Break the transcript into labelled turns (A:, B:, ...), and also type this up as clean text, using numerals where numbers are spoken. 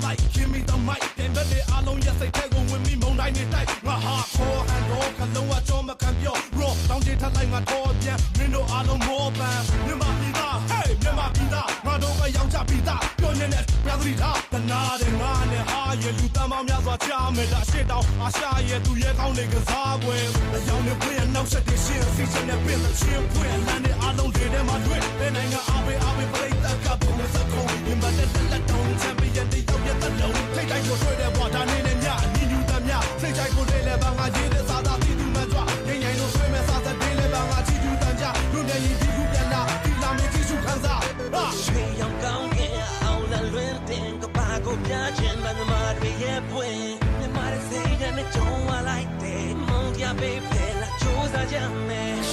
A: like give me the mic ပြန်တဲ့လေအားလုံးရဲ့စိတ်ထဲကိုဝင်ပြီးမုန်းတိုင်းနေတိုက်ငါ hardcore and roll ကလုံးဝကြောမခံပြော raw တောင်းချထလိုက်ငါတော့ပြန်မင်းတို့အားလုံးမောပန်းမြန်မာပြည်သား hey မြန်မာပြည်သားငါတို့ကရောင်းချပြည်သားပြောနေတဲ့ပြသတိထားတနာတဲ့ငါနဲ့ဟာရဲ့လူတမ်းပေါင်းများစွာချမယ်ဒါရှစ်တောင်းအာရှရဲ့သူရဲ့ကောင်းနေကစားပွဲအယောင်နဲ့ဖွင့်နောက်ဆက်တဲ့ရှင်းစီချင်တဲ့ပြင်တဲ့ချင်းဖွင့်လမ်းနဲ့အားလုံးတွေထဲမှာတွေ့တဲ့နိုင်ငံအားပေးပရိသတ်ကပုံစံကုန်ဒီမှာတဲ့လက်တုံးချမ်းပြတဲ့ရောက်ရတဲ့လုံးထိတ်တိုင်းကိုတွေ့တဲ့ဘွာဒါနေနဲ့ညအညီညူတမ်းများစိတ်ချိုက်ကိုလေးလဲပါငါရေးတဲ့စာသားပြည်သူမှကြွငိမ့်ငိမ့်လို့ဆွေးမဲ့စာသက်လေးလဲပါငါချီကျူးတမ်းကြလူနဲ့ရင်ဒီကူပြန်လာဒီလာမင်းကြည့်စုခံစား
B: ရွှေရောင်ကောင်းရဲ့အောင်လာလွင်တင်ကပါကိုပြချင်မှမာတွေရဲ့ပွင့်မြမရဲ့စိတ်နဲ့ကြုံလာလိုက်တယ်မုန်းကြပေးဖဲလာကြိုးစားကြမယ်